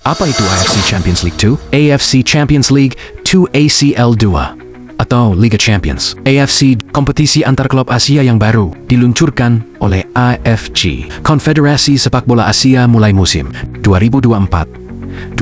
Apa itu AFC Champions League 2? AFC Champions League 2 ACL 2 atau Liga Champions. AFC, kompetisi antar klub Asia yang baru, diluncurkan oleh AFC, Konfederasi Sepak Bola Asia mulai musim 2024-2025.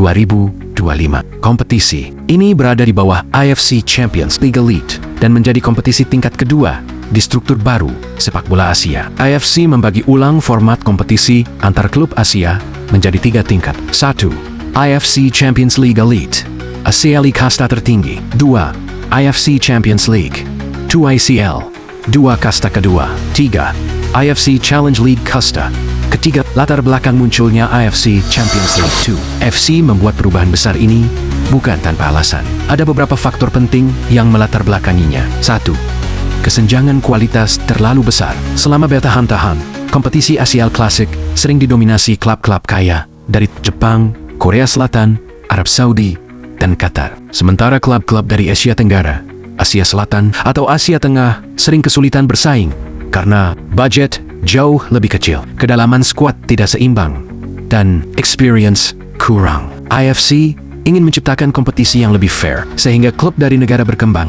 Kompetisi ini berada di bawah AFC Champions League Elite dan menjadi kompetisi tingkat kedua di struktur baru sepak bola Asia. AFC membagi ulang format kompetisi antar klub Asia menjadi 3 tingkat. 1. AFC Champions League Elite, ACL kasta tertinggi. 2. AFC Champions League 2 ACL, 2 kasta kedua. 3. AFC Challenge League kasta ketiga. Latar belakang munculnya AFC Champions League 2. FC membuat perubahan besar ini bukan tanpa alasan. Ada beberapa faktor penting yang melatar belakanginya. 1. Kesenjangan kualitas terlalu besar. Selama bertahan-tahan, kompetisi ACL Classic sering didominasi klub-klub kaya dari Jepang, Korea Selatan, Arab Saudi, dan Qatar. Sementara klub-klub dari Asia Tenggara, Asia Selatan, atau Asia Tengah sering kesulitan bersaing karena budget jauh lebih kecil, kedalaman skuad tidak seimbang, dan experience kurang. AFC ingin menciptakan kompetisi yang lebih fair sehingga klub dari negara berkembang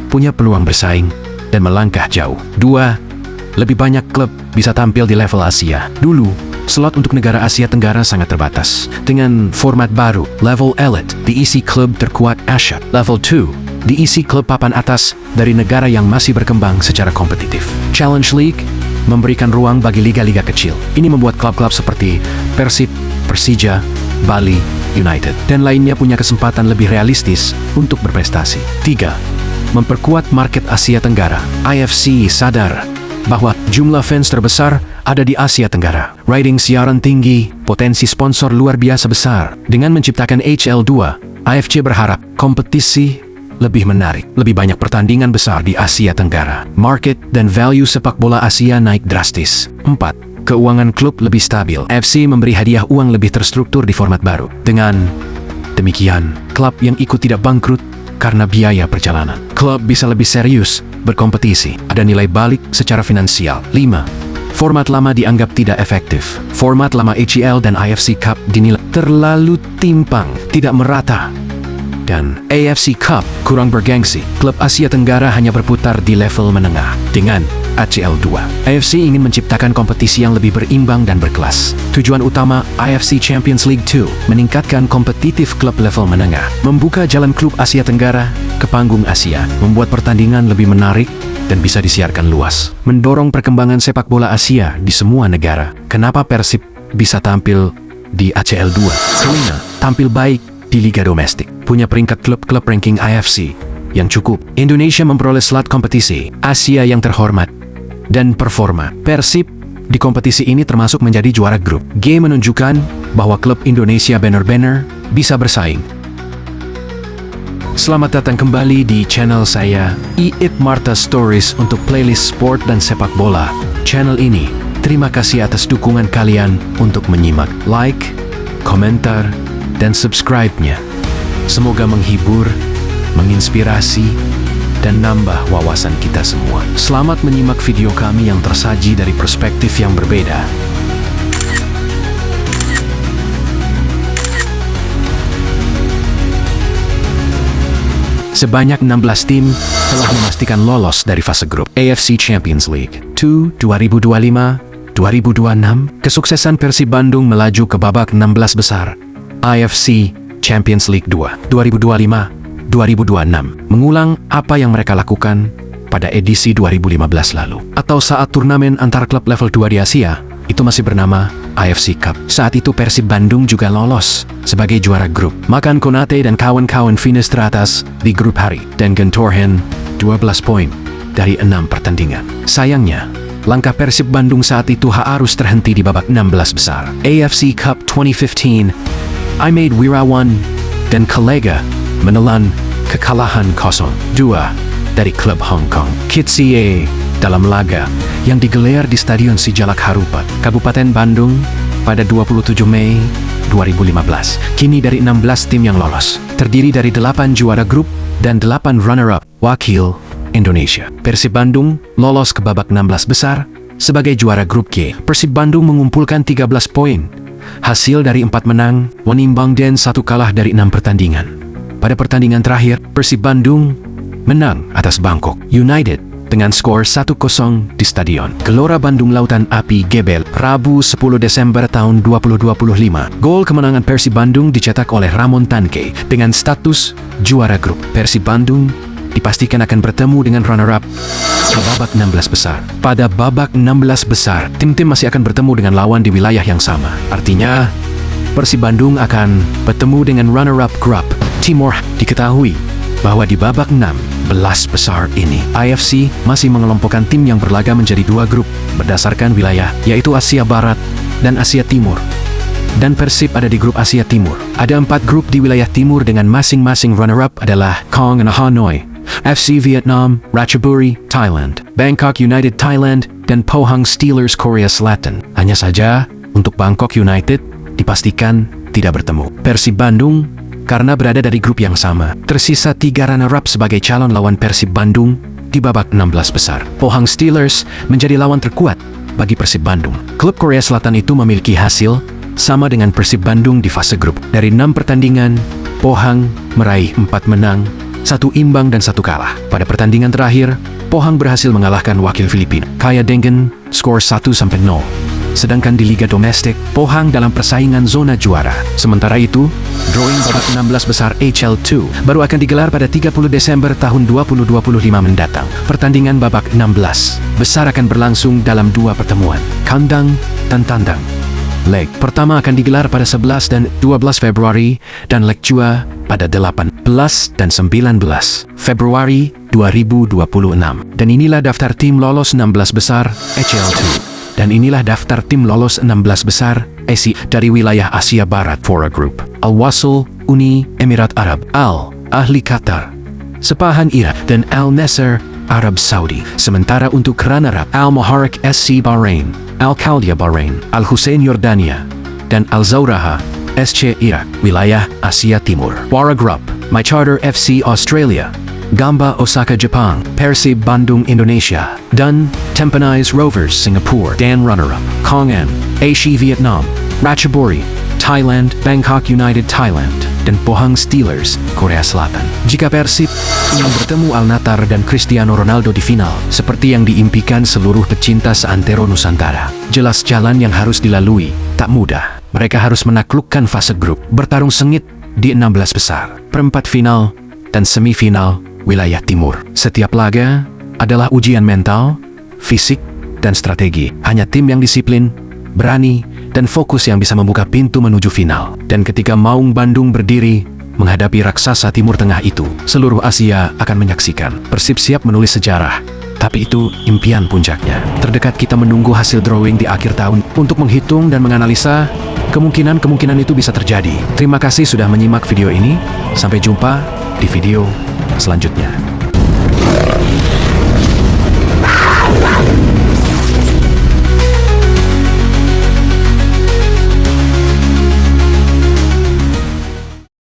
punya peluang bersaing dan melangkah jauh. 2. Lebih banyak klub bisa tampil di level Asia. Dulu, slot untuk negara Asia Tenggara sangat terbatas. Dengan format baru, level elite, diisi klub terkuat Asia. Level 2, diisi klub papan atas dari negara yang masih berkembang secara kompetitif. Challenge League memberikan ruang bagi liga-liga kecil. Ini membuat klub-klub seperti Persib, Persija, Bali United, dan lainnya punya kesempatan lebih realistis untuk berprestasi. 3. Memperkuat market Asia Tenggara. AFC sadar bahwa jumlah fans terbesar ada di Asia Tenggara. Rating siaran tinggi, potensi sponsor luar biasa besar. Dengan menciptakan HL2, AFC berharap kompetisi lebih menarik, lebih banyak pertandingan besar di Asia Tenggara. Market dan value sepak bola Asia naik drastis. 4. Keuangan klub lebih stabil. AFC memberi hadiah uang lebih terstruktur di format baru. Dengan demikian, klub yang ikut tidak bangkrut karena biaya perjalanan. Klub bisa lebih serius berkompetisi. Ada nilai balik secara finansial. 5. Format lama dianggap tidak efektif. Format lama ACL dan AFC Cup dinilai terlalu timpang, tidak merata, dan AFC Cup kurang bergengsi. Klub Asia Tenggara hanya berputar di level menengah. Dengan ACL 2, AFC ingin menciptakan kompetisi yang lebih berimbang dan berkelas. Tujuan utama AFC Champions League 2 meningkatkan kompetitif klub level menengah, membuka jalan klub Asia Tenggara ke panggung Asia, membuat pertandingan lebih menarik dan bisa disiarkan luas, mendorong perkembangan sepak bola Asia di semua negara. Kenapa Persib bisa tampil di ACL 2? Karena tampil baik di liga domestik, punya peringkat klub-klub ranking AFC yang cukup. Indonesia memperoleh slot kompetisi Asia yang terhormat dan performa. Persib di kompetisi ini termasuk menjadi juara grup G, menunjukkan bahwa klub Indonesia benar-benar bisa bersaing. Selamat datang kembali di channel saya, Iip Marta Stories, untuk playlist sport dan sepak bola channel ini. Terima kasih atas dukungan kalian untuk menyimak, like, komentar, dan subscribe-nya. Semoga menghibur, menginspirasi, dan nambah wawasan kita semua. Selamat menyimak video kami yang tersaji dari perspektif yang berbeda. Sebanyak 16 tim telah memastikan lolos dari fase grup AFC Champions League 2 2025-2026. Kesuksesan Persib Bandung melaju ke babak 16 besar AFC Champions League 2 2025-2026, mengulang apa yang mereka lakukan pada edisi 2015 lalu, atau saat turnamen antar klub level 2 di Asia itu masih bernama AFC Cup. Saat itu Persib Bandung juga lolos sebagai juara grup. Makan Konate dan kawan-kawan finish teratas di grup hari dan gentorhen 12 poin dari 6 pertandingan. Sayangnya, langkah Persib Bandung saat itu harus terhenti di babak 16 besar AFC Cup 2015. Ahmed Wirawan dan kolega menelan kekalahan 0-2 dari klub Hong Kong Kitsie dalam laga yang digelar di Stadion Sijalak Harupat, Kabupaten Bandung pada 27 Mei 2015. Kini dari 16 tim yang lolos, terdiri dari 8 juara grup dan 8 runner-up wakil Indonesia. Persib Bandung lolos ke babak 16 besar sebagai juara grup G. Persib Bandung mengumpulkan 13 poin hasil dari 4 menang, 1 imbang dan 1 kalah dari 6 pertandingan. Pada pertandingan terakhir, Persib Bandung menang atas Bangkok United dengan skor 1-0 di Stadion Gelora Bandung Lautan Api Gebel, Rabu 10 Desember tahun 2025. Gol kemenangan Persib Bandung dicetak oleh Ramon Tanke dengan status juara grup. Persib Bandung dipastikan akan bertemu dengan runner-up ke babak 16 besar. Pada babak 16 besar, tim-tim masih akan bertemu dengan lawan di wilayah yang sama. Artinya, Persib Bandung akan bertemu dengan runner-up grup Timur. Diketahui bahwa di babak 16 besar ini, AFC masih mengelompokkan tim yang berlaga menjadi 2 grup berdasarkan wilayah, yaitu Asia Barat dan Asia Timur. Dan Persib ada di grup Asia Timur. Ada 4 grup di wilayah timur dengan masing-masing runner-up adalah Kong and Hanoi, FC Vietnam, Ratchaburi, Thailand, Bangkok United Thailand, dan Pohang Steelers Korea Selatan. Hanya saja, untuk Bangkok United dipastikan tidak bertemu. Persib Bandung, karena berada dari grup yang sama, tersisa 3 runner-up sebagai calon lawan Persib Bandung di babak 16 besar. Pohang Steelers menjadi lawan terkuat bagi Persib Bandung. Klub Korea Selatan itu memiliki hasil sama dengan Persib Bandung di fase grup. Dari 6 pertandingan, Pohang meraih 4 menang, 1 imbang dan 1 kalah. Pada pertandingan terakhir, Pohang berhasil mengalahkan wakil Filipina, Kaya Dengen, skor 1-0. Sedangkan di Liga Domestik, Pohang dalam persaingan zona juara. Sementara itu, drawing babak 16 besar HL2 baru akan digelar pada 30 Desember tahun 2025 mendatang. Pertandingan babak 16 besar akan berlangsung dalam 2 pertemuan, kandang dan tandang. Leg pertama akan digelar pada 11 dan 12 Februari dan leg 2 pada 18 dan 19 Februari 2026. Dan inilah daftar tim lolos 16 besar HL2. Dan inilah daftar tim lolos 16 besar ASI dari wilayah Asia Barat. Fora Group: Al-Wasl, Uni Emirat Arab, Al-Ahli Qatar, Sepahan Irak, dan Al-Nasser Arab Saudi. Sementara untuk runner-up, Al-Muharrak SC Bahrain, Al-Khaldiyah Bahrain, Al-Hussein Yordania, dan Al-Zawraha SC Irak, wilayah Asia Timur. Fora Group: My Charter FC Australia, Gamba Osaka Jepang, Persib Bandung Indonesia, dan Tampines Rovers Singapore. Dan runner-up, Kong An, Asia Vietnam, Ratchaburi Thailand, Bangkok United Thailand, dan Pohang Steelers Korea Selatan. Jika Persib ingin bertemu Al-Natar dan Cristiano Ronaldo di final, seperti yang diimpikan seluruh pecinta seantero Nusantara, jelas jalan yang harus dilalui tak mudah. Mereka harus menaklukkan fase grup, bertarung sengit di 16 besar, perempat final, dan semifinal wilayah timur. Setiap laga adalah ujian mental, fisik, dan strategi. Hanya tim yang disiplin, berani, dan fokus yang bisa membuka pintu menuju final. Dan ketika Maung Bandung berdiri menghadapi raksasa Timur Tengah itu, seluruh Asia akan menyaksikan. Persib siap menulis sejarah, tapi itu impian puncaknya. Terdekat kita menunggu hasil drawing di akhir tahun untuk menghitung dan menganalisa kemungkinan-kemungkinan itu bisa terjadi. Terima kasih sudah menyimak video ini. Sampai jumpa di video selanjutnya.